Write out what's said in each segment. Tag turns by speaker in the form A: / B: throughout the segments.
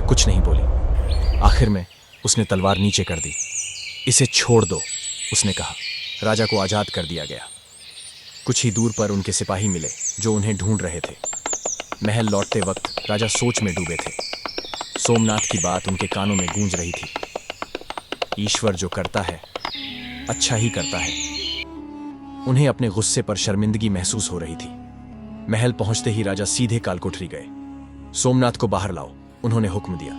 A: कुछ नहीं बोली। आखिर में उसने तलवार नीचे कर दी। इसे छोड़ दो, उसने कहा। राजा को आज़ाद कर दिया गया। कुछ ही दूर पर उनके सिपाही मिले जो उन्हें ढूंढ रहे थे। महल लौटते वक्त राजा सोच में डूबे थे। सोमनाथ की बात उनके कानों में गूंज रही थी। ईश्वर जो करता है अच्छा ही करता है। उन्हें अपने गुस्से पर शर्मिंदगी महसूस हो रही थी। महल पहुंचते ही राजा सीधे कालकोठरी गए। सोमनाथ को बाहर लाओ, उन्होंने हुक्म दिया।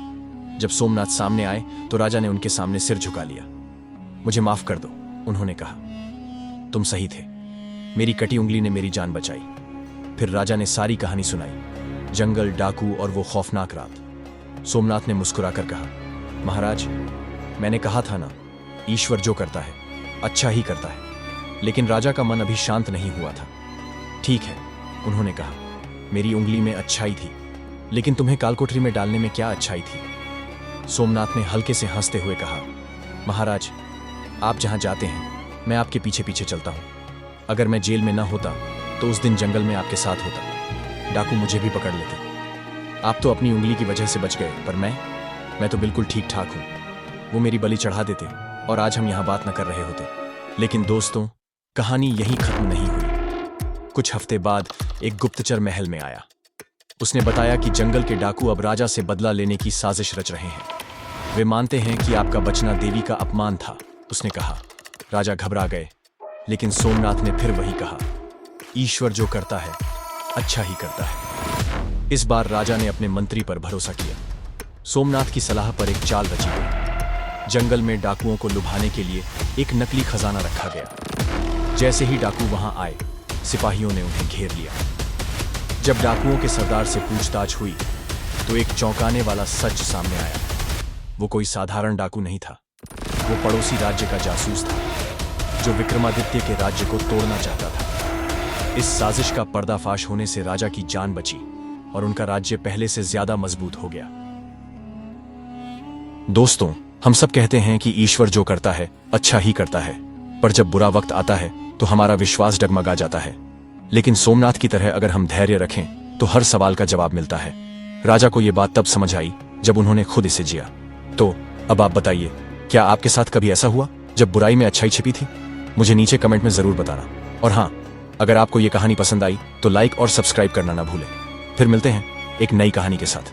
A: जब सोमनाथ सामने आए तो राजा ने उनके सामने सिर झुका लिया। मुझे माफ कर दो, उन्होंने कहा। तुम सही थे, मेरी कटी उंगली ने मेरी जान बचाई। फिर राजा ने सारी कहानी सुनाई, जंगल, डाकू और वो खौफनाक रात। सोमनाथ ने मुस्कुराकर कहा, महाराज, मैंने कहा था ना, ईश्वर जो करता है अच्छा ही करता है। लेकिन राजा का मन अभी शांत नहीं हुआ था। ठीक है, उन्होंने कहा, मेरी उंगली में अच्छाई थी, लेकिन तुम्हें कालकोठरी में डालने में क्या अच्छाई थी? सोमनाथ ने हल्के से हंसते हुए कहा, महाराज, आप जहां जाते हैं मैं आपके पीछे पीछे चलता हूं। अगर मैं जेल में न होता तो उस दिन जंगल में आपके साथ होता। डाकू मुझे भी पकड़ लेते। आप तो अपनी उंगली की वजह से बच गए, पर मैं तो बिल्कुल ठीक ठाक हूं। वो मेरी बलि चढ़ा देते और आज हम यहां बात न कर रहे होते। लेकिन दोस्तों, कहानी यहीं खत्म नहीं हुई। कुछ हफ्ते बाद एक गुप्तचर महल में आया। उसने बताया कि जंगल के डाकू अब राजा से बदला लेने की साजिश रच रहे हैं। वे मानते हैं कि आपका बचना देवी का अपमान था, उसने कहा। राजा घबरा गए, लेकिन सोमनाथ ने फिर वही कहा, ईश्वर जो करता है अच्छा ही करता है। इस बार राजा ने अपने मंत्री पर भरोसा किया। सोमनाथ की सलाह पर एक चाल रची गई। जंगल में डाकुओं को लुभाने के लिए एक नकली खजाना रखा गया। जैसे ही डाकू वहां आए, सिपाहियों ने उन्हें घेर लिया। जब डाकुओं के सरदार से पूछताछ हुई तो एक चौंकाने वाला सच सामने आया। वो कोई साधारण डाकू नहीं था, वो पड़ोसी राज्य का जासूस था, जो विक्रमादित्य के राज्य को तोड़ना चाहता था। इस साजिश का पर्दाफाश होने से राजा की जान बची और उनका राज्य पहले से ज्यादा मजबूत हो गया। दोस्तों, हम सब कहते हैं कि ईश्वर जो करता है अच्छा ही करता है, पर जब बुरा वक्त आता है तो हमारा विश्वास डगमगा जाता है। लेकिन सोमनाथ की तरह अगर हम धैर्य रखें तो हर सवाल का जवाब मिलता है। राजा को यह बात तब समझ आई जब उन्होंने खुद इसे जिया। तो अब आप बताइए, क्या आपके साथ कभी ऐसा हुआ जब बुराई में अच्छाई छिपी थी? मुझे नीचे कमेंट में जरूर बताना। और हाँ, अगर आपको यह कहानी पसंद आई तो लाइक और सब्सक्राइब करना ना भूलें। फिर मिलते हैं एक नई कहानी के साथ।